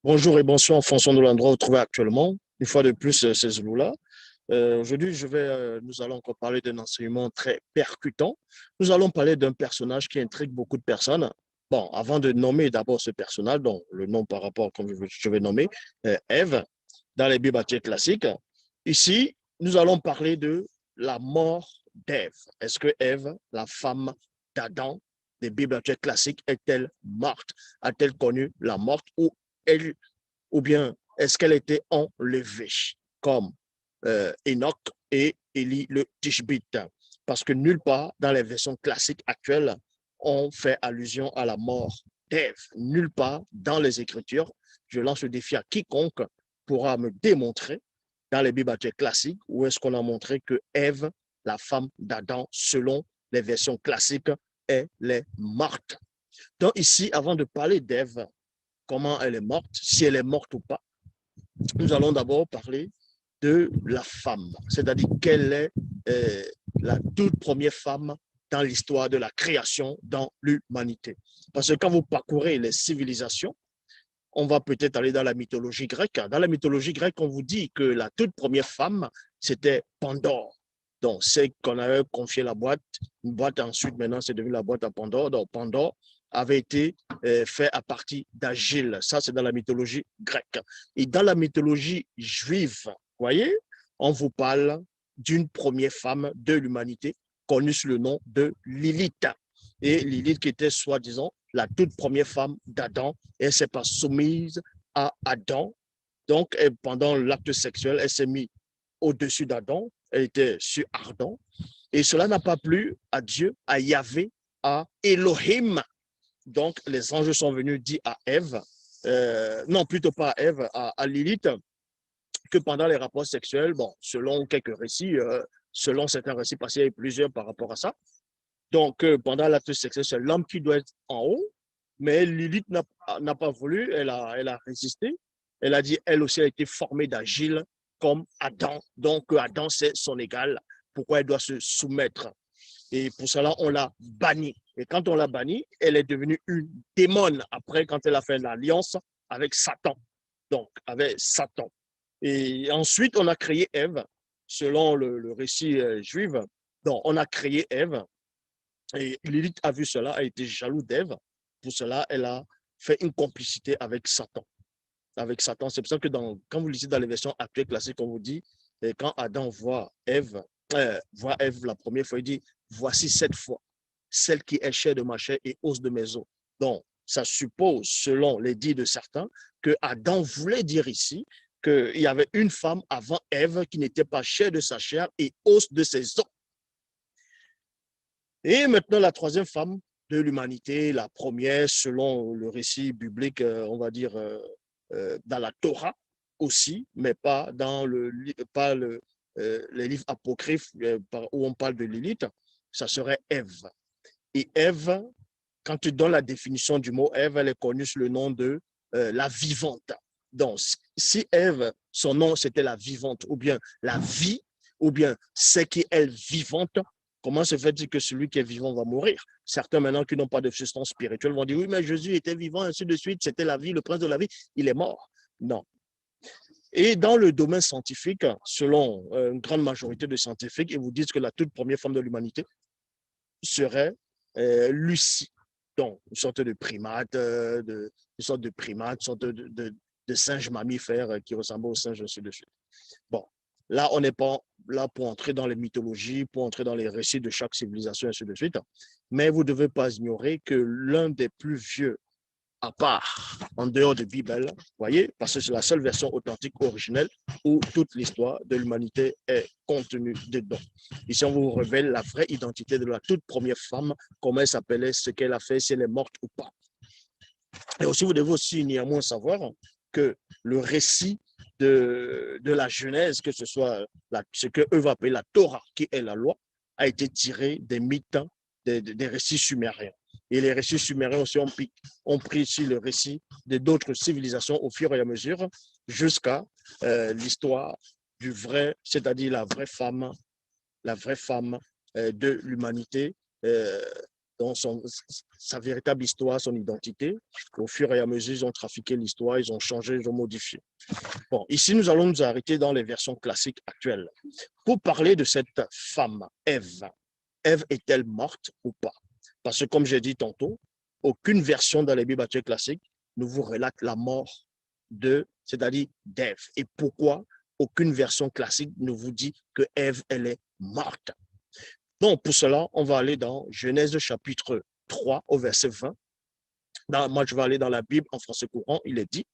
Bonjour et bonsoir en fonction de l'endroit où vous trouvez actuellement. Une fois de plus, c'est Zouloula. Aujourd'hui, nous allons encore parler d'un enseignement très percutant. Nous allons parler d'un personnage qui intrigue beaucoup de personnes. Bon, avant de nommer d'abord ce personnage, donc le nom par rapport, comme je vais nommer, Ève, dans les bibliothèques classiques. Ici, nous allons parler de la mort d'Ève. Est-ce que Ève, la femme d'Adam des bibliothèques classiques, est-elle morte? A-t-elle connu la mort elle, ou bien est-ce qu'elle était enlevée comme Enoch et Élie le Tishbite? Parce que nulle part dans les versions classiques actuelles on fait allusion à la mort d'Ève. Nulle part dans les Écritures. Je lance le défi à quiconque pourra me démontrer dans les Bibles classiques où est-ce qu'on a montré que Ève, la femme d'Adam, selon les versions classiques, elle est morte. Donc ici, avant de parler d'Ève, comment elle est morte, si elle est morte ou pas, nous allons d'abord parler de la femme, c'est-à-dire quelle est euh, la toute première femme dans l'histoire de la création dans l'humanité. Parce que quand vous parcourez les civilisations, on va peut-être aller dans la mythologie grecque. Dans la mythologie grecque, on vous dit que la toute première femme, c'était Pandore. Donc, c'est qu'on avait confié la boîte, une boîte ensuite, maintenant, c'est devenu la boîte à Pandore. Donc, Pandore avait été fait à partir d'Agile. Ça, c'est dans la mythologie grecque. Et dans la mythologie juive, vous voyez, on vous parle d'une première femme de l'humanité connue sous le nom de Lilith. Et Lilith qui était soi-disant la toute première femme d'Adam, et elle s'est pas soumise à Adam. Donc, pendant l'acte sexuel, elle s'est mise au-dessus d'Adam, elle était sur Ardent, et cela n'a pas plu à Dieu, à Yahvé, à Elohim. Donc, les anges sont venus dire à Ève, non, plutôt pas à Ève, à Lilith, que pendant les rapports sexuels, bon, selon quelques récits, selon certains récits passés, il y a plusieurs par rapport à ça. Donc, pendant l'acte sexuel, c'est l'homme qui doit être en haut, mais Lilith n'a pas voulu, elle a résisté. Elle a dit, elle aussi a été formée d'Agile comme Adam. Donc, Adam, c'est son égal. Pourquoi elle doit se soumettre? Et pour cela, on l'a bannie. Et quand on l'a bannie, elle est devenue une démone après, quand elle a fait l'alliance avec Satan. Donc, avec Satan. Et ensuite, on a créé Ève, selon le récit juif. Donc, on a créé Ève et Lilith a vu cela, a été jaloux d'Ève. Pour cela, elle a fait une complicité avec Satan. Avec Satan. C'est pour ça que quand vous lisez dans les versions actuelles classiques, on vous dit, quand Adam voit Ève la première fois, il dit, voici cette fois, celle qui est chair de ma chair et os de mes os. Donc, ça suppose, selon les dits de certains, que Adam voulait dire ici qu'il y avait une femme avant Ève qui n'était pas chair de sa chair et os de ses os. Et maintenant, la troisième femme de l'humanité, la première, selon le récit biblique, on va dire, dans la Torah aussi, mais pas dans les livres apocryphes où on parle de Lilith, ça serait Ève. Et Ève, quand tu donnes la définition du mot Ève, elle est connue sous le nom de la vivante. Donc, si Ève, son nom c'était la vivante, ou bien la vie, ou bien c'est qui est vivante, comment se fait-il que celui qui est vivant va mourir? Certains maintenant qui n'ont pas de substance spirituelle vont dire oui, mais Jésus était vivant, ainsi de suite, c'était la vie, le prince de la vie, il est mort. Non. Et dans le domaine scientifique, selon une grande majorité de scientifiques, ils vous disent que la toute première femme de l'humanité serait Lucie. Donc, une sorte de primate, une sorte de singe mammifère qui ressemble au singe, ainsi de suite. Bon, là, on n'est pas là pour entrer dans les mythologies, pour entrer dans les récits de chaque civilisation, ainsi de suite. Mais vous ne devez pas ignorer que l'un des plus vieux, à part, en dehors de Bible, vous voyez, parce que c'est la seule version authentique originelle où toute l'histoire de l'humanité est contenue dedans. Ici, on vous révèle la vraie identité de la toute première femme, comment elle s'appelait, ce qu'elle a fait, si elle est morte ou pas. Et aussi, vous devez aussi néanmoins savoir que le récit de la Genèse, que ce soit ce qu'eux vont appeler la Torah, qui est la loi, a été tiré des mythes, des récits sumériens. Et les récits sumériens aussi ont pris ici le récit de d'autres civilisations au fur et à mesure, jusqu'à l'histoire du vrai, c'est-à-dire la vraie femme de l'humanité, dans sa véritable histoire, son identité. Au fur et à mesure, ils ont trafiqué l'histoire, ils ont changé, ils ont modifié. Bon, ici, nous allons nous arrêter dans les versions classiques actuelles pour parler de cette femme, Ève. Ève est-elle morte ou pas? Parce que, comme j'ai dit tantôt, aucune version dans les Bibles actuelles classiques ne vous relate la mort c'est-à-dire d'Ève. Et pourquoi aucune version classique ne vous dit que Ève, elle est morte? Donc, pour cela, on va aller dans Genèse chapitre 3 au verset 20. Moi, je vais aller dans la Bible en français courant. Il est dit,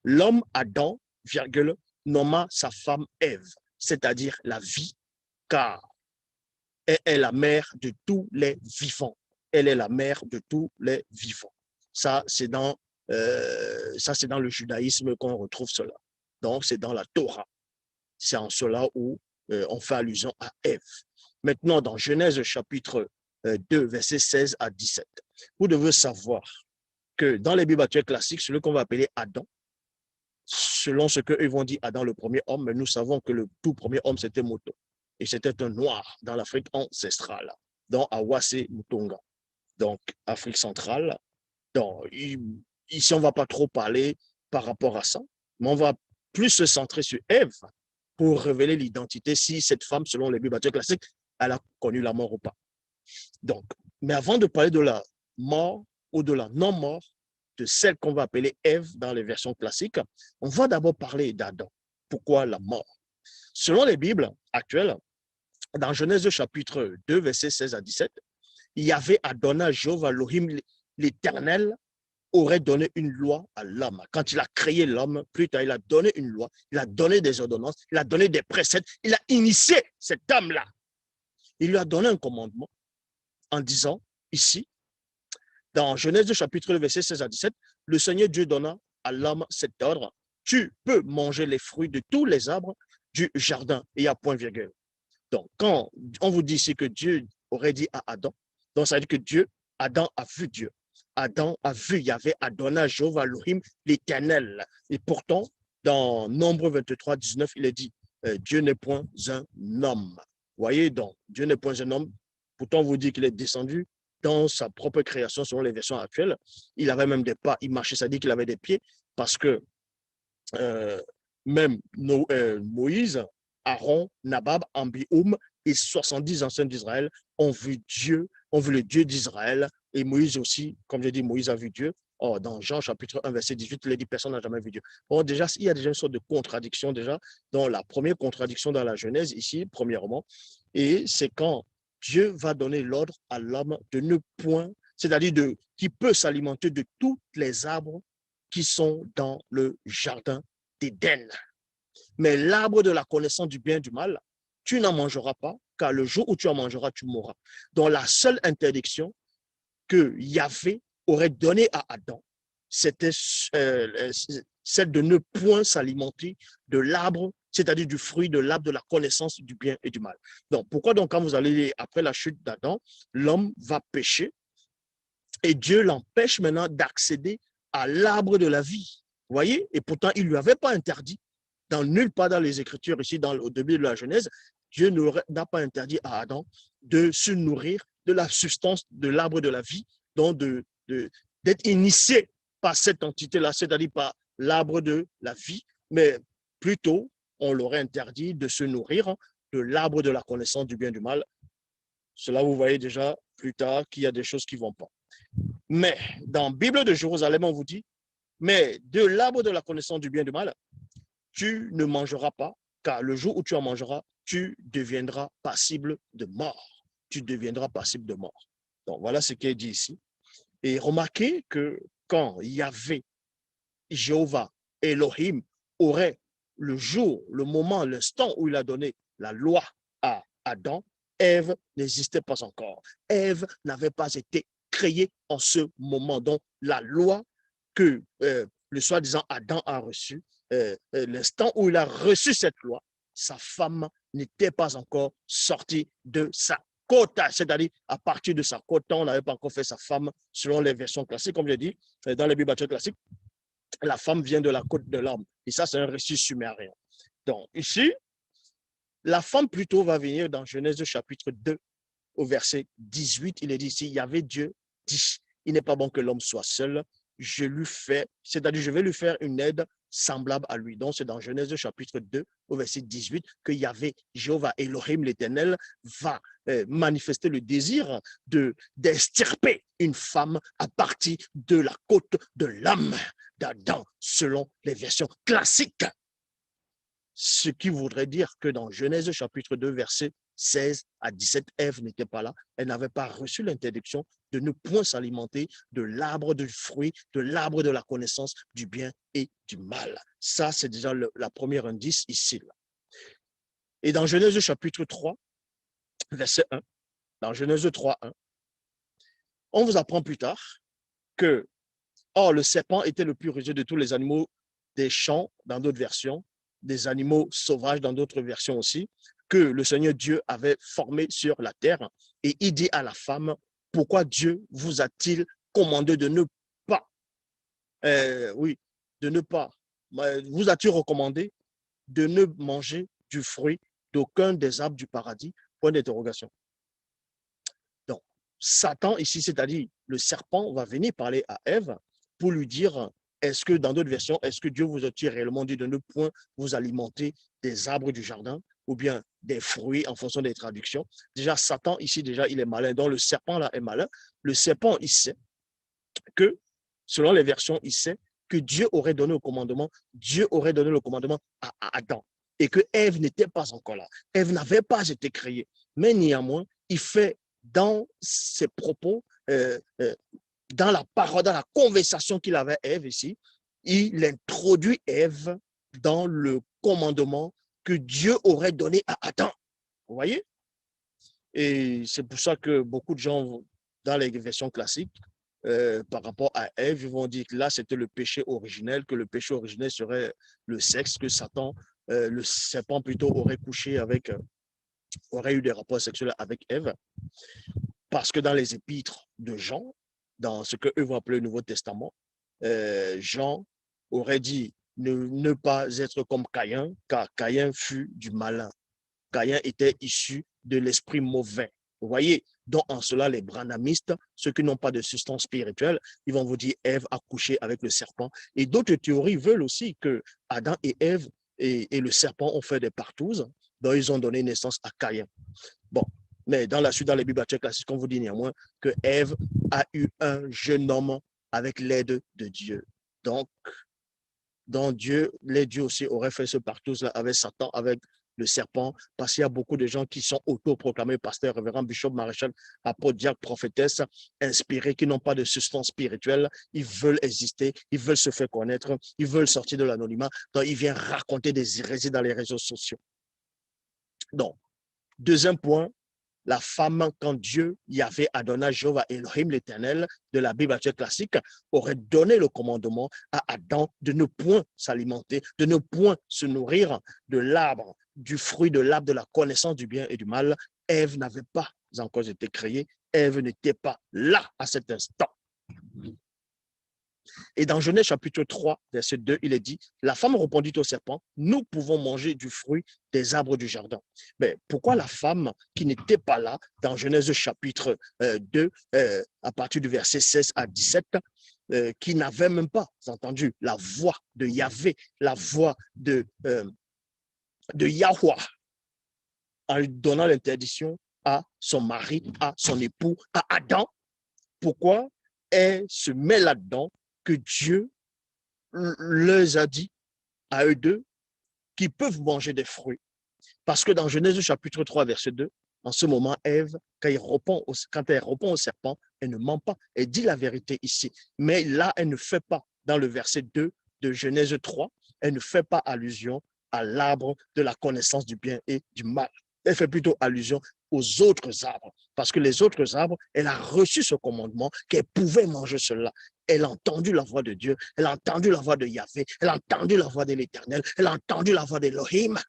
l'homme Adam, virgule, nomma sa femme Ève, c'est-à-dire la vie, car elle est la mère de tous les vivants. Elle est la mère de tous les vivants. Ça, c'est dans le judaïsme qu'on retrouve cela. Donc, c'est dans la Torah. C'est en cela où on fait allusion à Ève. Maintenant, dans Genèse chapitre 2, versets 16 à 17, vous devez savoir que dans les Bibles actuelles classiques, celui qu'on va appeler Adam, selon ce qu'eux vont dire Adam, le premier homme, mais nous savons que le tout premier homme, c'était Moto. Et c'était un noir dans l'Afrique ancestrale, dans Awase Mutonga, donc Afrique centrale. Donc, ici, on ne va pas trop parler par rapport à ça, mais on va plus se centrer sur Ève pour révéler l'identité si cette femme, selon les Bibles classiques, elle a connu la mort ou pas. Donc, mais avant de parler de la mort ou de la non-mort, de celle qu'on va appeler Ève dans les versions classiques, on va d'abord parler d'Adam. Pourquoi la mort? Selon les Bibles actuelles, dans Genèse chapitre 2, versets 16 à 17, il y avait Adonai Jéhovah Elohim, l'Éternel, aurait donné une loi à l'homme. Quand il a créé l'homme, plus tard, il a donné une loi, il a donné des ordonnances, il a donné des préceptes, il a initié cet homme-là. Il lui a donné un commandement en disant, ici, dans Genèse chapitre 2, verset 16 à 17, le Seigneur Dieu donna à l'homme cet ordre, tu peux manger les fruits de tous les arbres du jardin, et il y a point virgule. Donc, quand on vous dit ici que Dieu aurait dit à Adam, donc ça veut dire que Adam a vu Dieu. Adam a vu, il y avait Adonai, Jéhovah, Elohim, l'Éternel. Et pourtant, dans Nombre 23, 19, il est dit, Dieu n'est point un homme. Vous voyez donc, Dieu n'est point un homme. Pourtant, on vous dit qu'il est descendu dans sa propre création selon les versions actuelles. Il avait même des pas, il marchait, ça dit qu'il avait des pieds, parce que même Moïse, Aaron, Nabab, Ambioum et 70 anciens d'Israël ont vu Dieu, ont vu le Dieu d'Israël. Et Moïse aussi, comme je dis, Moïse a vu Dieu. Or, dans Jean chapitre 1, verset 18, il est dit personne n'a jamais vu Dieu. Or, déjà, il y a déjà une sorte de contradiction déjà dans la première contradiction dans la Genèse ici, premièrement. Et c'est quand Dieu va donner l'ordre à l'homme de ne point, c'est-à-dire qui peut s'alimenter de tous les arbres qui sont dans le jardin d'Éden. Mais l'arbre de la connaissance du bien et du mal, tu n'en mangeras pas, car le jour où tu en mangeras, tu mourras. Donc la seule interdiction que Yahvé aurait donnée à Adam, c'était celle de ne point s'alimenter de l'arbre, c'est-à-dire du fruit de l'arbre de la connaissance du bien et du mal. Donc pourquoi donc quand vous allez après la chute d'Adam, l'homme va pécher et Dieu l'empêche maintenant d'accéder à l'arbre de la vie. Vous voyez? Et pourtant, il ne lui avait pas interdit. Dans nulle part dans les Écritures, ici, au début de la Genèse, Dieu n'a pas interdit à Adam de se nourrir de la substance de l'arbre de la vie, donc d'être initié par cette entité-là, c'est-à-dire par l'arbre de la vie, mais plutôt, on l'aurait interdit de se nourrir de l'arbre de la connaissance du bien et du mal. Cela, vous voyez déjà plus tard qu'il y a des choses qui ne vont pas. Mais dans la Bible de Jérusalem, on vous dit, mais de l'arbre de la connaissance du bien et du mal, tu ne mangeras pas, car le jour où tu en mangeras, tu deviendras passible de mort. Tu deviendras passible de mort. Donc voilà ce qui est dit ici. Et remarquez que quand Yahvé, Jéhovah, Elohim aurait le jour, le moment, l'instant où il a donné la loi à Adam, Ève n'existait pas encore. Ève n'avait pas été créée en ce moment. Donc la loi que le soi-disant Adam a reçue, l'instant où il a reçu cette loi, sa femme n'était pas encore sortie de sa côte, c'est-à-dire à partir de sa côte, on n'avait pas encore fait sa femme selon les versions classiques, comme je dis, dans les Bibles classiques, la femme vient de la côte de l'homme. Et ça, c'est un récit sumérien. Donc ici, la femme plutôt va venir dans Genèse chapitre 2, au verset 18, il est dit ici, Yahvé Dieu dit, il n'est pas bon que l'homme soit seul, c'est-à-dire je vais lui faire une aide semblable à lui. Donc, c'est dans Genèse chapitre 2, au verset 18, que Yahvé, Jéhovah Elohim l'Éternel, va manifester le désir d'extirper une femme à partir de la côte de l'âme d'Adam, selon les versions classiques. Ce qui voudrait dire que dans Genèse chapitre 2, verset 16 à 17, Ève n'était pas là. Elle n'avait pas reçu l'interdiction de ne point s'alimenter de l'arbre du fruit, de l'arbre de la connaissance du bien et du mal. Ça, c'est déjà la première indice ici. Là. Et dans Genèse chapitre 3, verset 1, dans Genèse 3, 1, on vous apprend plus tard que, or, le serpent était le plus rusé de tous les animaux des champs, dans d'autres versions, des animaux sauvages, dans d'autres versions aussi, que le Seigneur Dieu avait formé sur la terre. Et il dit à la femme, pourquoi Dieu vous a-t-il commandé de ne pas, vous a-t-il recommandé de ne manger du fruit d'aucun des arbres du paradis? Point d'interrogation. Donc, Satan ici, c'est-à-dire le serpent, va venir parler à Ève pour lui dire, est-ce que dans d'autres versions, est-ce que Dieu vous a-t-il réellement dit de ne point vous alimenter des arbres du jardin ou bien des fruits en fonction des traductions? Déjà, Satan ici, déjà, il est malin. Donc, le serpent là est malin. Le serpent, il sait que, selon les versions, il sait que Dieu aurait donné le commandement, à Adam et que Ève n'était pas encore là. Ève n'avait pas été créée. Mais néanmoins, il fait dans ses propos, dans la parole, dans la conversation qu'il avait Ève ici, il introduit Ève dans le commandement que Dieu aurait donné à Adam. Vous voyez? Et c'est pour ça que beaucoup de gens, dans les versions classiques, par rapport à Ève, ils vont dire que là, c'était le péché originel, que le péché originel serait le sexe, que Satan, le serpent plutôt, aurait eu des rapports sexuels avec Ève. Parce que dans les épîtres de Jean, dans ce qu'eux vont appeler le Nouveau Testament, Jean aurait dit ne pas être comme Caïn, car Caïn fut du malin. Caïn était issu de l'esprit mauvais. Vous voyez, donc en cela, les branhamistes, ceux qui n'ont pas de substance spirituelle, ils vont vous dire Ève a couché avec le serpent. Et d'autres théories veulent aussi que Adam et Ève et le serpent ont fait des partouses, dont ils ont donné naissance à Caïn. Bon, mais dans la suite, dans les Bibles classiques, on vous dit néanmoins que Ève a eu un jeune homme avec l'aide de Dieu. Donc Dieu, les dieux aussi auraient fait ce partouze-là avec Satan, avec le serpent, parce qu'il y a beaucoup de gens qui sont autoproclamés pasteurs, révérends, bishop, maréchal, apôtres, diacres, prophétesses, inspirés, qui n'ont pas de substance spirituelle. Ils veulent exister, ils veulent se faire connaître, ils veulent sortir de l'anonymat. Donc, ils viennent raconter des hérésies dans les réseaux sociaux. Donc, deuxième point, la femme, quand Dieu y avait Adonai, Jéhovah Elohim, l'Éternel, de la Bible classique, aurait donné le commandement à Adam de ne point s'alimenter, de ne point se nourrir de l'arbre, du fruit de l'arbre de la connaissance du bien et du mal. Ève n'avait pas encore été créée. Ève n'était pas là à cet instant. Et dans Genèse chapitre 3, verset 2, il est dit, la femme répondit au serpent, nous pouvons manger du fruit des arbres du jardin. Mais pourquoi la femme qui n'était pas là dans Genèse chapitre 2, à partir du verset 16 à 17, qui n'avait même pas entendu la voix de Yahvé, la voix de Yahweh, en lui donnant l'interdiction à son mari, à son époux, à Adam, pourquoi elle se met là-dedans que Dieu leur a dit à eux deux qu'ils peuvent manger des fruits. Parce que dans Genèse chapitre 3, verset 2, en ce moment, Ève, quand elle répond au serpent, elle ne ment pas, elle dit la vérité ici. Mais là, elle ne fait pas, dans le verset 2 de Genèse 3, elle ne fait pas allusion à l'arbre de la connaissance du bien et du mal. Elle fait plutôt allusion aux autres arbres. Parce que les autres arbres, elle a reçu ce commandement qu'elle pouvait manger cela. Elle a entendu la voix de Dieu, elle a entendu la voix de Yahvé, elle a entendu la voix de l'Éternel, elle a entendu la voix d'Elohim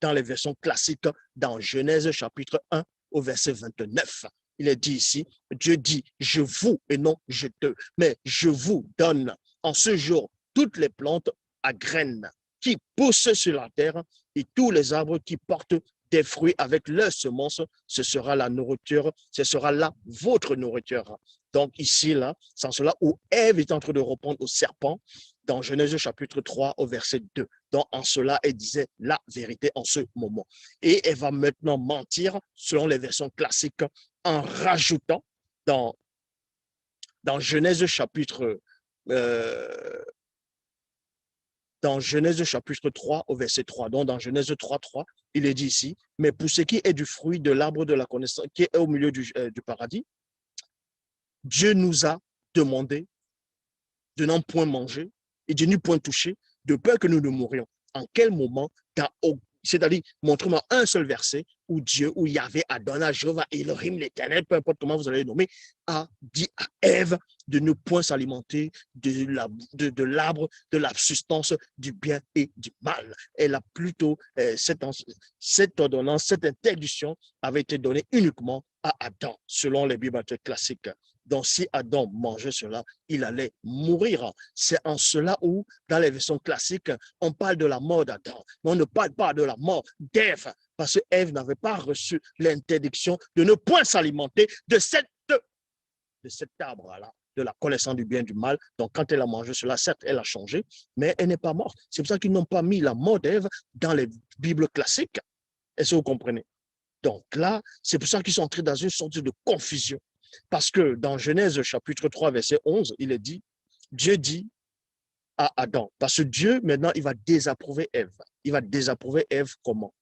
dans les versions classiques, dans Genèse chapitre 1 au verset 29. Il est dit ici, Dieu dit, je vous et non je te, mais je vous donne en ce jour toutes les plantes à graines qui poussent sur la terre et tous les arbres qui portent des fruits avec leur semence, ce sera la nourriture, ce sera là votre nourriture. Donc ici, là, c'est en cela où Ève est en train de répondre au serpent dans Genèse chapitre 3 au verset 2. Donc en cela, elle disait la vérité en ce moment. Et elle va maintenant mentir, selon les versions classiques, en rajoutant dans, dans Genèse chapitre dans Genèse chapitre 3 au verset 3. Donc, dans Genèse 3, 3, il est dit ici, mais pour ce qui est du fruit de l'arbre de la connaissance qui est au milieu du paradis, Dieu nous a demandé de n'en point manger et de n'y point toucher, de peur que nous ne mourions. En quel moment, c'est-à-dire, montre-moi un seul verset où Dieu, où Yahvé a donné à Jéhovah Elohim l'Éternel, peu importe comment vous allez le nommer, a dit à Ève de ne point s'alimenter de l'arbre, de la substance du bien et du mal. Elle a plutôt, cette ordonnance, cette interdiction avait été donnée uniquement à Adam, selon les Bibles classiques. Donc, si Adam mangeait cela, il allait mourir. C'est en cela où, dans les versions classiques, on parle de la mort d'Adam, mais on ne parle pas de la mort d'Ève, parce que Ève n'avait pas reçu l'interdiction de ne point s'alimenter de cet arbre-là, de la connaissance du bien et du mal. Donc, quand elle a mangé cela, certes, elle a changé, mais elle n'est pas morte. C'est pour ça qu'ils n'ont pas mis la mort d'Ève dans les Bibles classiques. Est-ce que vous comprenez? Donc là, c'est pour ça qu'ils sont entrés dans une sorte de confusion. Parce que dans Genèse chapitre 3, verset 11, il est dit, Dieu dit à Adam, parce que Dieu, maintenant, il va désapprouver Ève. Il va désapprouver Ève comment?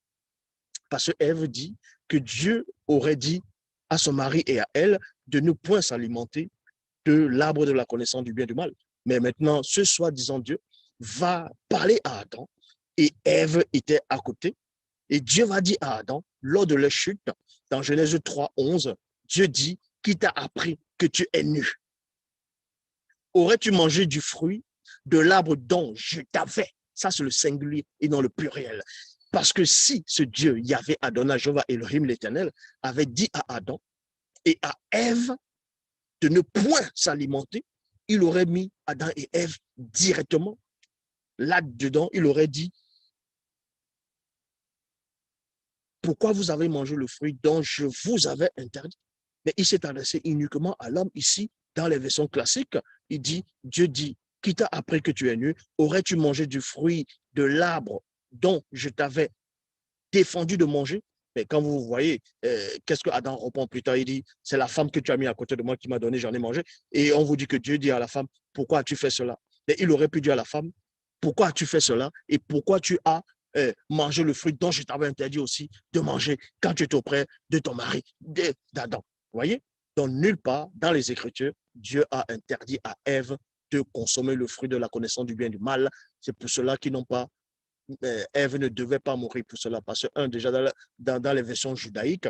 Parce que Ève dit que Dieu aurait dit à son mari et à elle de ne point s'alimenter de l'arbre de la connaissance du bien et du mal. Mais maintenant, ce soi-disant Dieu va parler à Adam et Ève était à côté. Et Dieu va dire à Adam, lors de la chute, dans Genèse 3, 11, Dieu dit, qui t'a appris que tu es nu? Aurais-tu mangé du fruit de l'arbre dont je t'avais? Ça, c'est le singulier et non le pluriel. Parce que si ce Dieu, Yahvé, Adonai, Jéhovah, Elohim, l'Éternel, avait dit à Adam et à Ève de ne point s'alimenter, il aurait mis Adam et Ève directement là-dedans. Il aurait dit, pourquoi vous avez mangé le fruit dont je vous avais interdit? Mais il s'est adressé uniquement à l'homme ici, dans les versions classiques. Il dit, Dieu dit, qui t'a appris que tu es nu, aurais-tu mangé du fruit de l'arbre dont je t'avais défendu de manger? Mais quand vous voyez, qu'est-ce que Adam répond plus tard? Il dit, c'est la femme que tu as mis à côté de moi qui m'a donné, j'en ai mangé. Et on vous dit que Dieu dit à la femme, pourquoi as-tu fait cela? Mais il aurait pu dire à la femme, pourquoi as-tu fait cela? Et pourquoi tu as mangé le fruit dont je t'avais interdit aussi de manger quand tu étais auprès de ton mari, d'Adam? Vous voyez? Donc, nulle part dans les Écritures, Dieu a interdit à Ève de consommer le fruit de la connaissance du bien et du mal. C'est pour cela qu'ils n'ont pas Ève ne devait pas mourir pour cela, parce que, déjà dans les versions judaïques,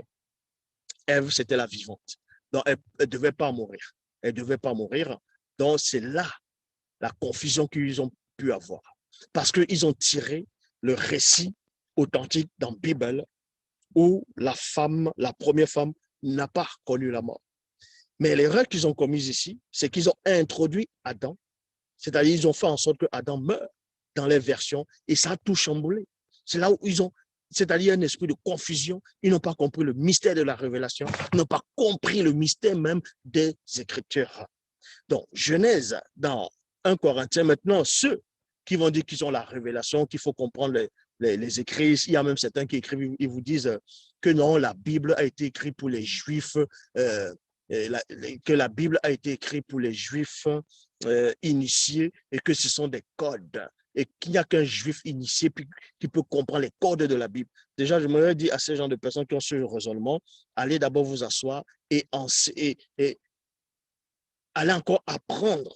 Ève, c'était la vivante. Donc, elle ne devait pas mourir. Elle ne devait pas mourir. Donc, c'est là la confusion qu'ils ont pu avoir. Parce qu'ils ont tiré le récit authentique dans la Bible où la femme, la première femme, n'a pas connu la mort. Mais l'erreur qu'ils ont commise ici, c'est qu'ils ont introduit Adam, c'est-à-dire ils ont fait en sorte que Adam meure dans les versions et ça a tout chamboulé. C'est là où ils ont, c'est-à-dire un esprit de confusion. Ils n'ont pas compris le mystère de la révélation, ils n'ont pas compris le mystère même des Écritures. Donc, Genèse, dans 1 Corinthiens, maintenant, ceux qui vont dire qu'ils ont la révélation, qu'il faut comprendre les écrits, il y a même certains qui écrivent, ils vous disent que non, la Bible a été écrite pour les Juifs, que la Bible a été écrite pour les Juifs initiés et que ce sont des codes et qu'il n'y a qu'un Juif initié qui peut comprendre les codes de la Bible. Déjà, je me dis à ces gens de personnes qui ont ce raisonnement, allez d'abord vous asseoir et allez encore apprendre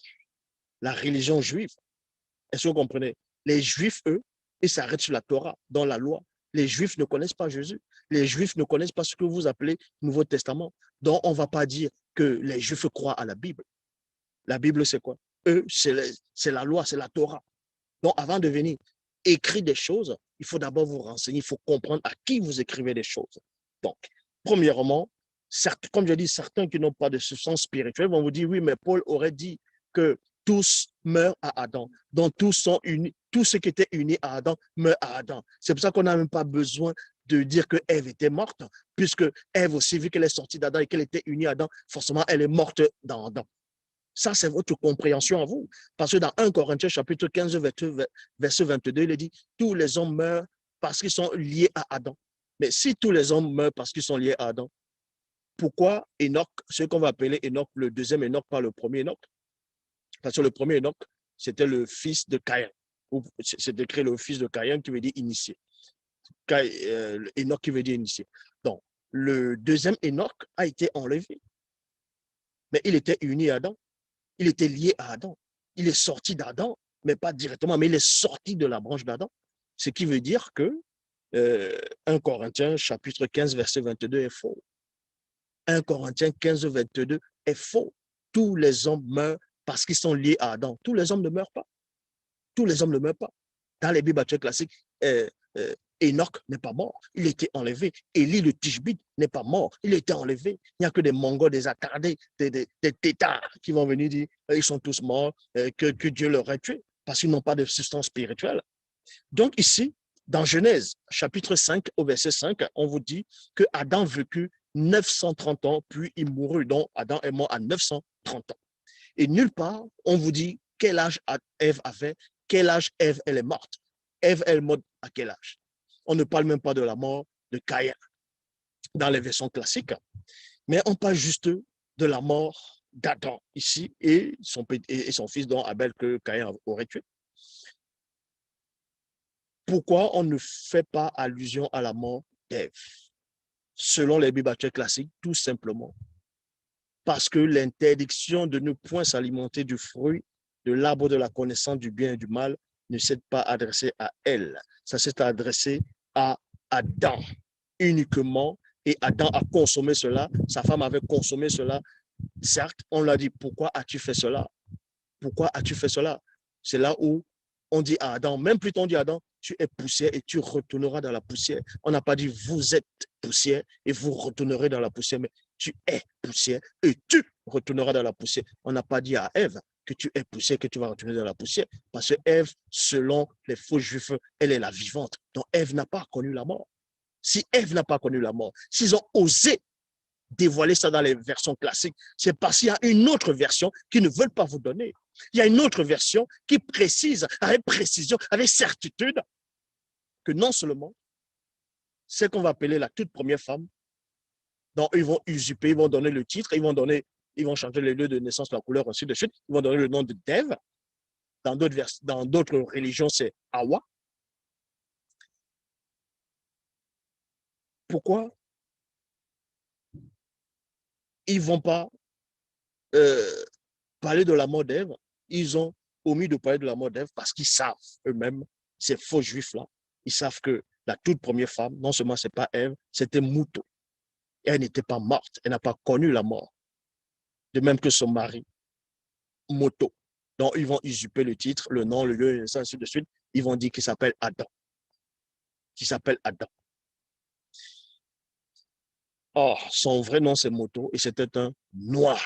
la religion juive. Est-ce que vous comprenez? Les Juifs, eux, ils s'arrêtent sur la Torah, dans la loi. Les Juifs ne connaissent pas Jésus. Les Juifs ne connaissent pas ce que vous appelez Nouveau Testament. Donc, on ne va pas dire que les Juifs croient à la Bible. La Bible, c'est quoi? Eux, c'est la loi, c'est la Torah. Donc, avant de venir écrire des choses, il faut d'abord vous renseigner, il faut comprendre à qui vous écrivez des choses. Donc, premièrement, comme je dis, certains qui n'ont pas de substance spirituelle vont vous dire, oui, mais Paul aurait dit que tous meurent à Adam. Donc, tous sont unis, tous ceux qui étaient unis à Adam meurent à Adam. C'est pour ça qu'on n'a même pas besoin de dire que Ève était morte, puisque Ève aussi, vu qu'elle est sortie d'Adam et qu'elle était unie à Adam, forcément, elle est morte dans Adam. Ça, c'est votre compréhension à vous. Parce que dans 1 Corinthiens, chapitre 15, verset 22, il est dit, tous les hommes meurent parce qu'ils sont liés à Adam. Mais si tous les hommes meurent parce qu'ils sont liés à Adam, pourquoi Enoch, ce qu'on va appeler Enoch, le deuxième Enoch, pas le premier Enoch? Parce que le premier Enoch, c'était le fils de Caïn. C'est écrit le fils de Caïn qui veut dire initié. Enoch qui veut dire initié. Donc, le deuxième Enoch a été enlevé. Mais il était uni à Adam. Il était lié à Adam. Il est sorti d'Adam, mais pas directement, mais il est sorti de la branche d'Adam. Ce qui veut dire que 1 Corinthiens chapitre 15, verset 22 est faux. 1 Corinthiens 15, 22 est faux. Tous les hommes meurent parce qu'ils sont liés à Adam. Tous les hommes ne meurent pas. Tous les hommes ne meurent pas. Dans les Bibles classiques, Enoch n'est pas mort, il a été enlevé. Élie le Tishbite n'est pas mort, il a été enlevé. Il n'y a que des Mongols, des attardés, des têtards qui vont venir dire ils sont tous morts, que Dieu leur a tués, parce qu'ils n'ont pas de substance spirituelle. Donc ici, dans Genèse, chapitre 5, au verset 5, on vous dit que Adam vécut 930 ans, puis il mourut. Donc Adam est mort à 930 ans. Et nulle part, on vous dit quel âge Ève avait, quel âge Ève elle est morte. Ève elle est morte à quel âge? On ne parle même pas de la mort de Caïn dans les versions classiques, mais on parle juste de la mort d'Adam ici et son fils dont Abel que Caïn aurait tué. Pourquoi on ne fait pas allusion à la mort d'Ève? Selon les Bibles classiques, tout simplement parce que l'interdiction de ne point s'alimenter du fruit de l'arbre de la connaissance du bien et du mal ne s'est pas adressée à elle. Ça s'est adressé à Adam uniquement, et Adam a consommé cela, sa femme avait consommé cela. Certes, on l'a dit, pourquoi as-tu fait cela? Pourquoi as-tu fait cela? C'est là où on dit à Adam, même plus on dit à Adam, tu es poussière et tu retourneras dans la poussière. On n'a pas dit vous êtes poussière et vous retournerez dans la poussière, mais tu es poussière et tu retourneras dans la poussière. On n'a pas dit à Ève que tu es poussière, que tu vas retourner dans la poussière, parce que Ève, selon les faux juifs, elle est la vivante. Donc Ève n'a pas connu la mort. Si Ève n'a pas connu la mort, s'ils ont osé dévoiler ça dans les versions classiques, c'est parce qu'il y a une autre version qu'ils ne veulent pas vous donner. Il y a une autre version qui précise avec précision, avec certitude, que non seulement c'est qu'on va appeler la toute première femme, dont ils vont usurper, ils vont donner le titre, ils vont changer les lieux de naissance, la couleur, ainsi de suite, ils vont donner le nom de Dev. Dans d'autres religions, c'est Hawa. Pourquoi ils ne vont pas parler de la mort d'Ève? Ils ont omis de parler de la mort d'Ève parce qu'ils savent eux-mêmes, ces faux juifs-là, ils savent que la toute première femme, non seulement ce n'est pas Ève, c'était Mouto. Et elle n'était pas morte, elle n'a pas connu la mort. De même que son mari, Moto. Donc, ils vont usurper le titre, le nom, le lieu, et ainsi de suite. Ils vont dire qu'il s'appelle Adam. Qu'il s'appelle Adam. Or, son vrai nom, c'est Moto, et c'était un noir.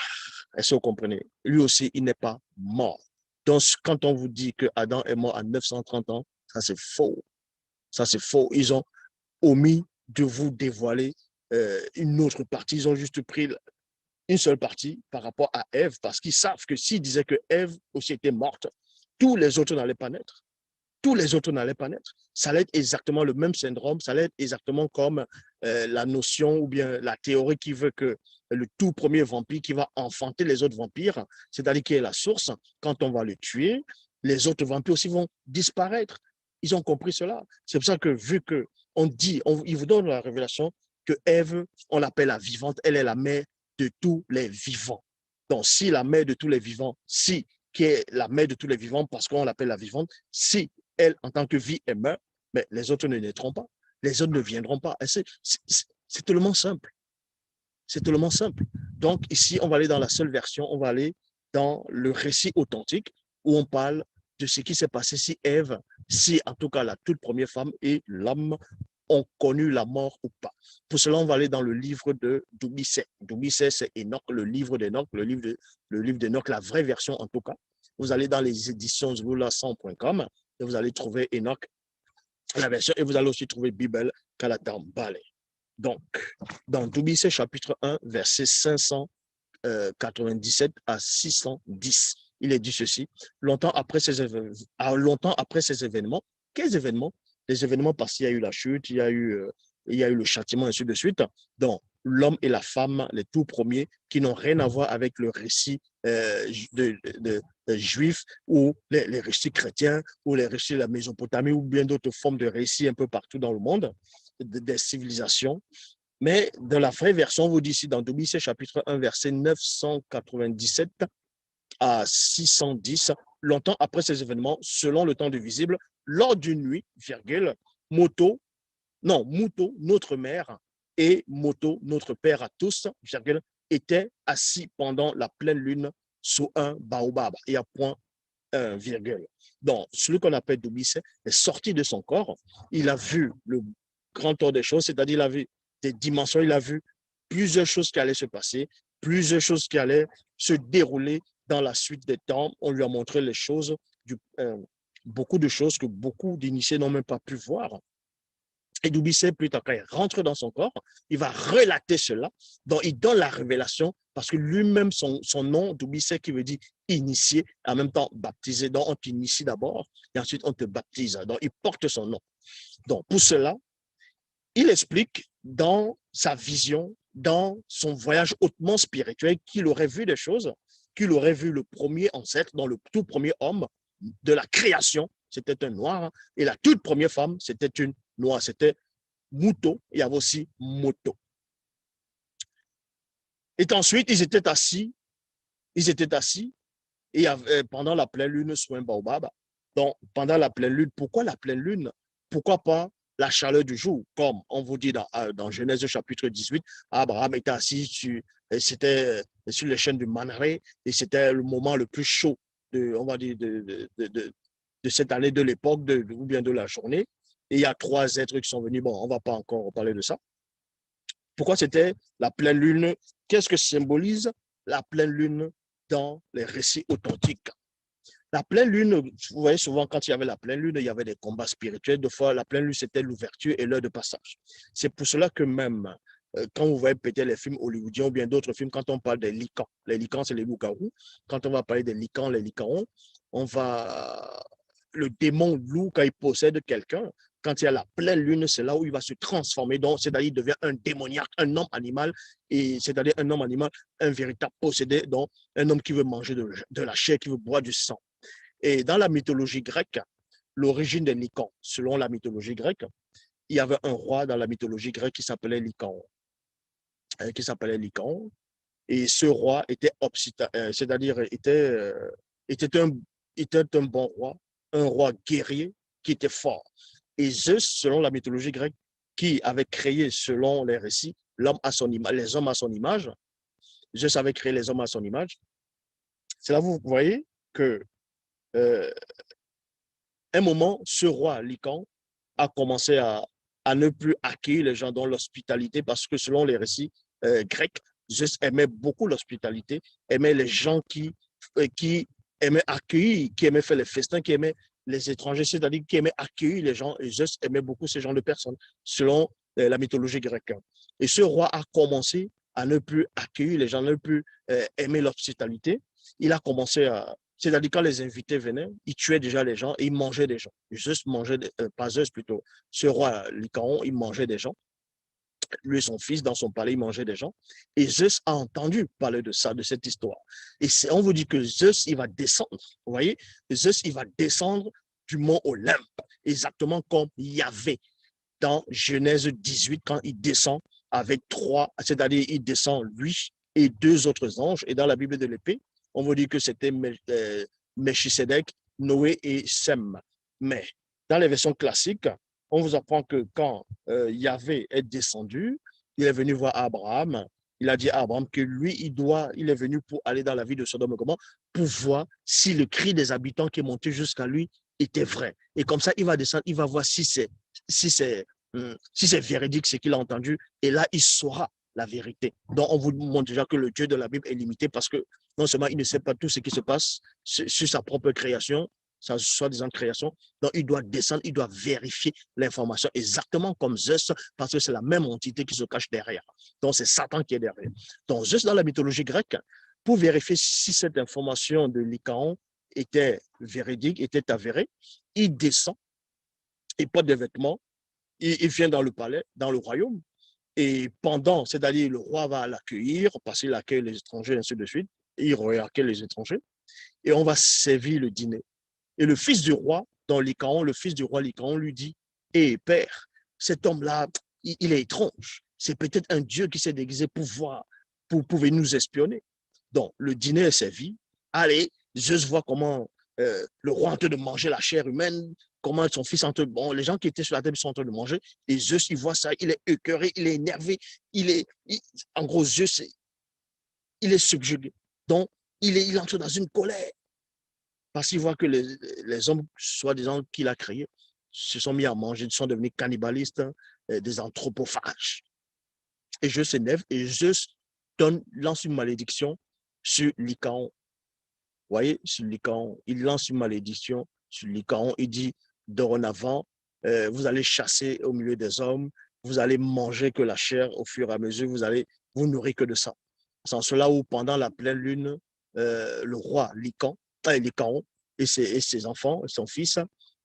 Est-ce que vous comprenez? Lui aussi, il n'est pas mort. Donc, quand on vous dit que Adam est mort à 930 ans, ça c'est faux. Ça c'est faux. Ils ont omis de vous dévoiler une autre partie. Ils ont juste pris une seule partie par rapport à Ève, parce qu'ils savent que s'ils disaient que Ève aussi était morte, tous les autres n'allaient pas naître. Tous les autres n'allaient pas naître. Ça allait être exactement le même syndrome, ça allait être exactement comme la notion ou bien la théorie qui veut que le tout premier vampire qui va enfanter les autres vampires, c'est-à-dire qui est la source, quand on va le tuer, les autres vampires aussi vont disparaître. Ils ont compris cela. C'est pour ça que vu qu'on dit, il vous donne la révélation que Ève, on l'appelle la vivante, elle est la mère de tous les vivants. Donc, si la mère de tous les vivants, si qui est la mère de tous les vivants, parce qu'on l'appelle la vivante, si elle, en tant que vie, elle meurt, mais les autres ne naîtront pas. Les autres ne viendront pas. C'est tellement simple. C'est tellement simple. Donc, ici, on va aller dans la seule version, on va aller dans le récit authentique où on parle de ce qui s'est passé si Ève, si en tout cas la toute première femme et l'homme ont connu la mort ou pas. Pour cela, on va aller dans le livre de Dougisset. Dougisset, c'est Enoch, le livre d'Enoch, le livre d'Enoch, la vraie version en tout cas. Vous allez dans les éditions zlula100.com et vous allez trouver Enoch, la version, et vous allez aussi trouver Bible, Kalatambale. Donc, dans Tobit chapitre 1, verset 597 à 610, il est dit ceci, longtemps après ces événements, quels événements? Les événements parce qu'il y a eu la chute, il y a eu le châtiment, ainsi de suite. Donc, l'homme et la femme, les tout premiers, qui n'ont rien à voir avec le récit de juifs ou les récits chrétiens ou les récits de la Mésopotamie ou bien d'autres formes de récits un peu partout dans le monde, des civilisations. Mais dans la vraie version, on vous dit ici dans Tobit chapitre 1, verset 997 à 610, longtemps après ces événements, selon le temps de visible, lors d'une nuit, virgule, Mouto, notre mère, et Moto, notre père à tous, virgule, étaient assis pendant la pleine lune sous un baobab. Il y a point virgule. Donc, celui qu'on appelle Tobit est sorti de son corps. Il a vu le grand ordre des choses, c'est-à-dire il a vu des dimensions, il a vu plusieurs choses qui allaient se passer, plusieurs choses qui allaient se dérouler dans la suite des temps. On lui a montré les choses, beaucoup de choses que beaucoup d'initiés n'ont même pas pu voir. Et Dubuisset, plus tard, quand il rentre dans son corps, il va relater cela. Donc, il donne la révélation parce que lui-même, son nom, Dubuisset, qui veut dire initié, en même temps baptisé. Donc, on t'initie d'abord et ensuite on te baptise. Donc, il porte son nom. Donc, pour cela, il explique dans sa vision, dans son voyage hautement spirituel, qu'il aurait vu des choses, qu'il aurait vu le premier ancêtre, dans le tout premier homme de la création, c'était un noir, et la toute première femme, c'était une noire, c'était Mouto, il y avait aussi Moto. Et ensuite, ils étaient assis, et pendant la pleine lune sur un baobab. Donc, pendant la pleine lune, pourquoi la pleine lune? Pourquoi pas la chaleur du jour? Comme on vous dit dans Genèse chapitre 18, Abraham était assis sur les chaînes du Manré et c'était le moment le plus chaud, on va dire, de cette année, de l'époque, ou bien de la journée. Et il y a trois êtres qui sont venus. Bon, on ne va pas encore parler de ça. Pourquoi c'était la pleine lune? Qu'est-ce que symbolise la pleine lune dans les récits authentiques? La pleine lune, vous voyez souvent quand il y avait la pleine lune, il y avait des combats spirituels. Deux fois, la pleine lune, c'était l'ouverture et l'heure de passage. C'est pour cela que même quand vous voyez peut-être les films hollywoodiens ou bien d'autres films, quand on parle des licans, les licans, c'est les loups-garous. Quand on va parler des licans, les licarons, le démon loup, quand il possède quelqu'un, quand il y a la pleine lune, c'est là où il va se transformer. Donc, c'est-à-dire, il devient un démoniaque, un homme animal, et c'est-à-dire un homme animal, un véritable possédé, donc un homme qui veut manger de la chair, qui veut boire du sang. Et dans la mythologie grecque, l'origine des Lycans, selon la mythologie grecque, il y avait un roi dans la mythologie grecque qui s'appelait Lycan. Et ce roi était c'est-à-dire était un bon roi, un roi guerrier qui était fort. Et Zeus, selon la mythologie grecque, qui avait créé, selon les récits, l'homme à son image, les hommes à son image, Zeus avait créé les hommes à son image. C'est là vous voyez que un moment, ce roi Lycan a commencé à ne plus accueillir les gens dans l'hospitalité parce que selon les récits grecs, Zeus aimait beaucoup l'hospitalité, aimait les gens qui aimaient accueillir, qui aimaient faire les festins, qui aimaient les étrangers, c'est-à-dire qui aimaient accueillir les gens. Et Zeus aimait beaucoup ces gens de personnes, selon la mythologie grecque. Et ce roi a commencé à ne plus accueillir les gens, ne plus aimer l'hospitalité. Il a commencé à, c'est-à-dire quand les invités venaient, il tuait déjà les gens et il mangeait des gens. Zeus mangeait, pas Zeus plutôt, ce roi Lycaon, il mangeait des gens. Lui et son fils, dans son palais, il mangeait des gens. Et Zeus a entendu parler de ça, de cette histoire. Et on vous dit que Zeus, il va descendre. Vous voyez, Zeus, il va descendre du mont Olympe, exactement comme Yahvé dans Genèse 18, quand il descend avec trois, c'est-à-dire il descend lui et deux autres anges. Et dans la Bible de l'épée, on vous dit que c'était Melchisedec, Noé et Sem. Mais dans les versions classiques, on vous apprend que quand Yahvé est descendu, il est venu voir Abraham. Il a dit à Abraham que lui, il est venu pour aller dans la vie de Sodome et Gomorrhe pour voir si le cri des habitants qui est monté jusqu'à lui était vrai. Et comme ça, il va descendre, il va voir si c'est véridique ce qu'il a entendu. Et là, il saura la vérité. Donc, on vous montre déjà que le Dieu de la Bible est limité parce que non seulement il ne sait pas tout ce qui se passe sur sa propre création, sa soi-disant création. Donc, il doit descendre, il doit vérifier l'information exactement comme Zeus, parce que c'est la même entité qui se cache derrière. Donc, c'est Satan qui est derrière. Donc, Zeus, dans la mythologie grecque, pour vérifier si cette information de Lycaon était véridique, était avérée, il descend, il porte des vêtements, il vient dans le palais, dans le royaume, et pendant, c'est-à-dire le roi va l'accueillir, parce qu'il accueille les étrangers, ainsi de suite, et il accueille les étrangers, et on va servir le dîner. Et le fils du roi, dans Lycaon, le fils du roi Lycaon lui dit, hé père, cet homme-là, il est étrange. C'est peut-être un dieu qui s'est déguisé pour voir, pour nous espionner. Donc, le dîner est servi. Allez, Zeus voit comment le roi est en train de manger la chair humaine, comment son fils est en train de... Bon, les gens qui étaient sur la table sont en train de manger, et Zeus, il voit ça, il est écœuré, il est énervé, en gros, Zeus, il est subjugué. Donc, il entre dans une colère, parce qu'il voit que les hommes, soi-disant qu'il a créés, se sont mis à manger, sont devenus cannibalistes, des anthropophages. Et Zeus s'énerve, et Zeus lance une malédiction sur Lycaon. Vous voyez, sur Lycaon, il lance une malédiction sur Lycaon. Il dit, dorénavant, vous allez chasser au milieu des hommes, vous allez manger que la chair au fur et à mesure, vous allez vous nourrir que de ça. C'est en cela où, pendant la pleine lune, le roi Lycaon et ses enfants, son fils,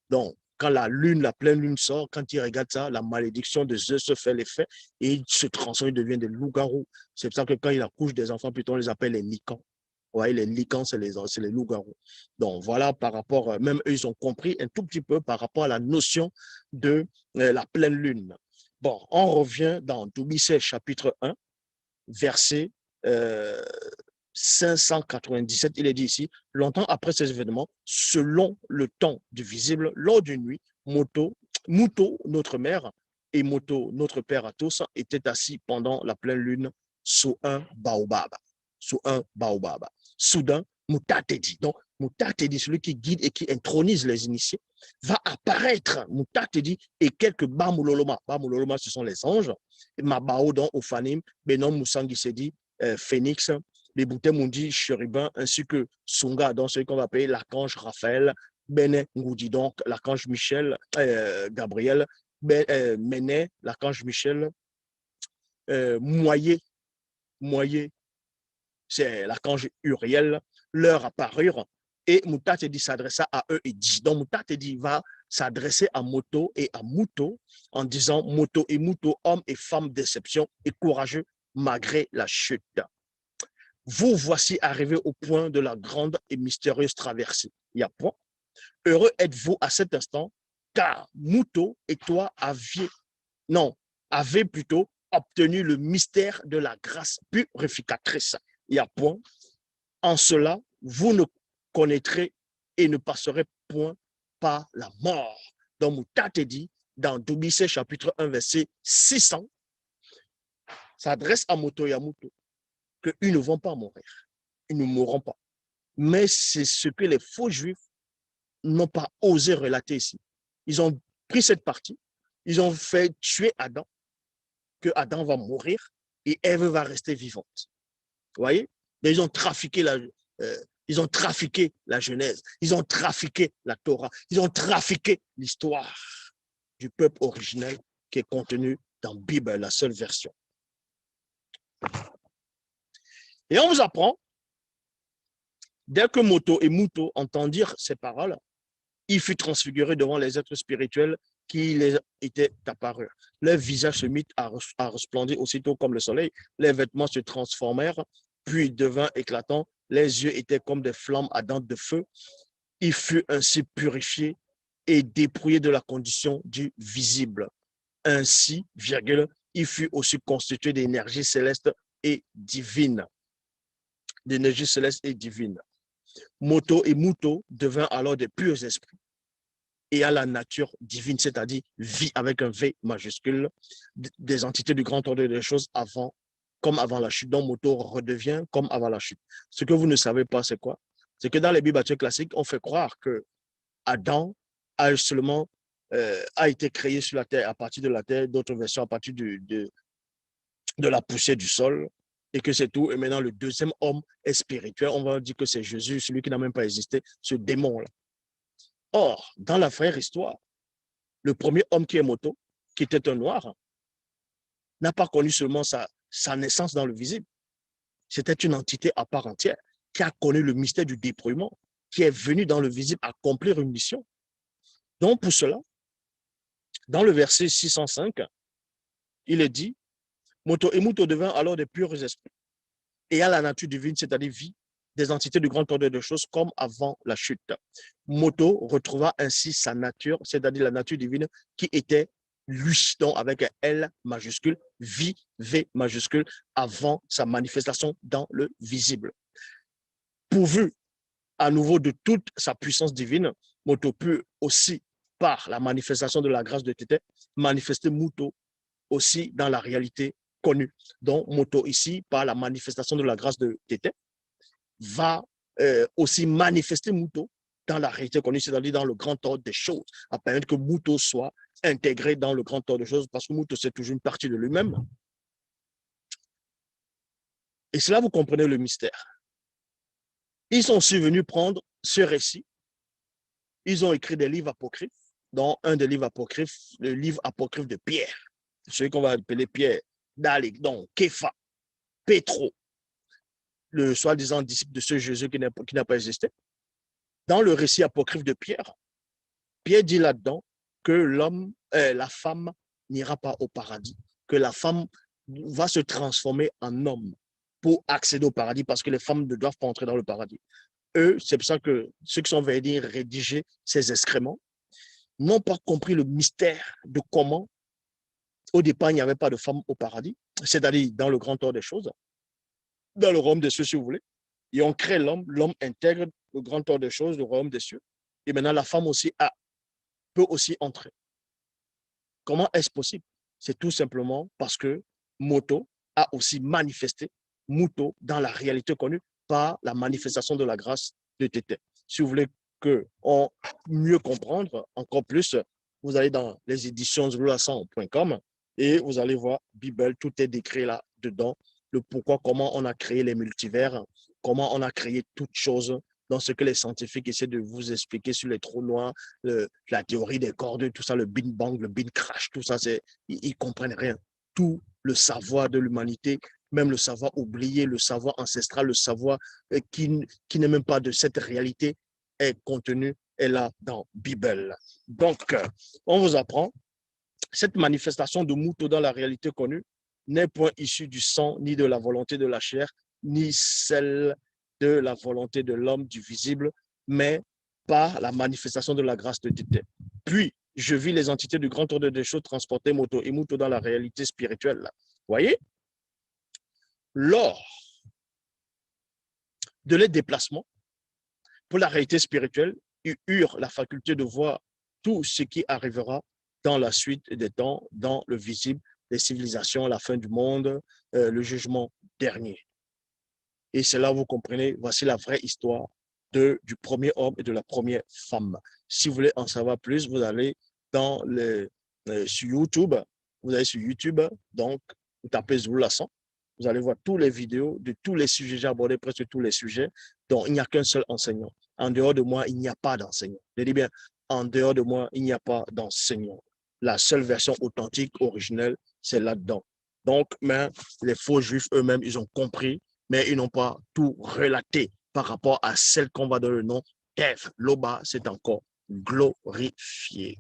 donc, quand la pleine lune sort, quand il regarde ça, la malédiction de Zeus se fait l'effet et il se transforme, il devient des loups-garous. C'est pour ça que quand il accouche des enfants, plutôt on les appelle les Lycans. Ouais, les Lycans, c'est les loups-garous. Donc voilà, par rapport, même eux, ils ont compris un tout petit peu par rapport à la notion de la pleine lune. Bon, on revient dans Tobit chapitre 1, verset 597, il est dit ici, longtemps après ces événements, selon le temps du visible, lors d'une nuit, Mouto, notre mère, et Moto, notre père à tous, étaient assis pendant la pleine lune sous un baobab. Sous un baobab. Soudain, Moutatedi, donc Moutatedi, celui qui guide et qui intronise les initiés, va apparaître, Moutatedi, et quelques Bamuloloma. Bamuloloma, ce sont les anges. Mabao, donc Ophanim, Benom Moussangisedi, Phénix, les Boutemundi, chérubin, ainsi que Sunga, donc celui qu'on va appeler l'archange Raphaël, Bene Ngoudi, donc l'archange Michel, Gabriel, Méné, l'archange Michel, Moyer, c'est l'archange Uriel, leur apparurent, et Moutatedi s'adressa à eux et dit, donc Moutatedi va s'adresser à Moto et à Mouto en disant, Moto et Mouto, hommes et femmes d'exception et courageux malgré la chute. Vous voici arrivés au point de la grande et mystérieuse traversée. Il y a point. Heureux êtes-vous à cet instant, car Mouto et toi avez plutôt obtenu le mystère de la grâce purificatrice. Il y a point. En cela, vous ne connaîtrez et ne passerez point par la mort. Donc, Moutate dit, dans Tobit chapitre 1, verset 600, s'adresse à Moto et à Mouto, qu'ils ne vont pas mourir. Ils ne mourront pas. Mais c'est ce que les faux juifs n'ont pas osé relater ici. Ils ont pris cette partie, ils ont fait tuer Adam, que Adam va mourir et Ève va rester vivante. Vous voyez? Mais ils ont trafiqué la Genèse, ils ont trafiqué la Torah, ils ont trafiqué l'histoire du peuple originel qui est contenu dans la Bible, la seule version. Et on vous apprend, dès que Moto et Mouto entendirent ces paroles, il fut transfiguré devant les êtres spirituels qui les étaient apparus. Leur visage se mit à resplendir aussitôt comme le soleil, les vêtements se transformèrent, puis devinrent éclatants, les yeux étaient comme des flammes ardentes de feu. Il fut ainsi purifié et dépouillé de la condition du visible. Ainsi, il fut aussi constitué d'énergie céleste et divine. D'énergie céleste et divine. Moto et Mouto devinrent alors des purs esprits et à la nature divine, c'est-à-dire vie avec un V majuscule, des entités du grand ordre des choses comme avant la chute. Donc, Moto redevient comme avant la chute. Ce que vous ne savez pas, c'est quoi? C'est que dans les Bibles classiques, on fait croire que Adam a été créé sur la terre, à partir de la terre, d'autres versions à partir de la poussière du sol, et que c'est tout. Et maintenant, le deuxième homme est spirituel. On va dire que c'est Jésus, celui qui n'a même pas existé, ce démon-là. Or, dans la vraie histoire, le premier homme qui est moto, qui était un noir, n'a pas connu seulement sa naissance dans le visible. C'était une entité à part entière qui a connu le mystère du déploiement, qui est venu dans le visible accomplir une mission. Donc, pour cela, dans le verset 605, il est dit, Moto et Muto devint alors des purs esprits et à la nature divine, c'est-à-dire vie, des entités du grand ordre de choses comme avant la chute. Moto retrouva ainsi sa nature, c'est-à-dire la nature divine qui était lui, donc avec un L majuscule, vie, V majuscule, avant sa manifestation dans le visible. Pourvu à nouveau de toute sa puissance divine, Moto put aussi, par la manifestation de la grâce de Tété, manifester Muto aussi dans la réalité connue. Donc, Moto ici, par la manifestation de la grâce de Tété, va aussi manifester Muto dans la réalité connue, c'est-à-dire dans le grand ordre des choses, à permettre que Muto soit intégré dans le grand ordre des choses, parce que Muto, c'est toujours une partie de lui-même. Et cela, vous comprenez le mystère. Ils sont aussi venus prendre ce récit. Ils ont écrit des livres apocryphes, dont un des livres apocryphes, le livre apocryphe de Pierre, celui qu'on va appeler Pierre, Dalik, donc Képha, Pétro, le soi-disant disciple de ce Jésus qui n'a pas existé. Dans le récit apocryphe de Pierre, Pierre dit là-dedans que la femme n'ira pas au paradis, que la femme va se transformer en homme pour accéder au paradis parce que les femmes ne doivent pas entrer dans le paradis. Eux, c'est pour ça que ceux qui sont venus rédiger ces excréments n'ont pas compris le mystère de comment, au départ, il n'y avait pas de femme au paradis, c'est-à-dire dans le grand ordre des choses, dans le royaume des cieux, si vous voulez. Et on crée l'homme, l'homme intègre le grand ordre des choses, le royaume des cieux. Et maintenant, la femme aussi peut aussi entrer. Comment est-ce possible? C'est tout simplement parce que Moto a aussi manifesté Muto dans la réalité connue par la manifestation de la grâce de Tété. Si vous voulez qu'on mieux comprendre encore plus, vous allez dans les éditions zlulasan.com et vous allez voir Bible, tout est décrit là-dedans, le pourquoi, comment on a créé les multivers, comment on a créé toutes choses dans ce que les scientifiques essaient de vous expliquer sur les trous noirs, la théorie des cordes, tout ça, le Big Bang, le Big Crash, tout ça, ils ne comprennent rien. Tout le savoir de l'humanité, même le savoir oublié, le savoir ancestral, le savoir qui n'est même pas de cette réalité, est contenu, est là dans la Bible. Donc, on vous apprend, cette manifestation de Muto dans la réalité connue n'est point issue du sang, ni de la volonté de la chair, ni celle de la volonté de l'homme du visible, mais par la manifestation de la grâce de Tété. Puis, je vis les entités du grand ordre des choses transporter Moto et Muto dans la réalité spirituelle. Vous voyez? Lors de les déplacements, pour la réalité spirituelle, ils eurent la faculté de voir tout ce qui arrivera dans la suite des temps, dans le visible, les civilisations, la fin du monde, le jugement dernier. Et c'est là où vous comprenez, voici la vraie histoire du premier homme et de la première femme. Si vous voulez en savoir plus, vous allez sur YouTube, donc vous tapez Zlulasan, vous allez voir toutes les vidéos de tous les sujets, j'ai abordé presque tous les sujets, dont il n'y a qu'un seul enseignant. En dehors de moi, il n'y a pas d'enseignant. Je dis bien, en dehors de moi, il n'y a pas d'enseignant. La seule version authentique, originelle, c'est là-dedans. Donc, mais les faux juifs eux-mêmes, ils ont compris, mais ils n'ont pas tout relaté par rapport à celle qu'on va donner le nom d'Ève. Loba, c'est encore glorifié.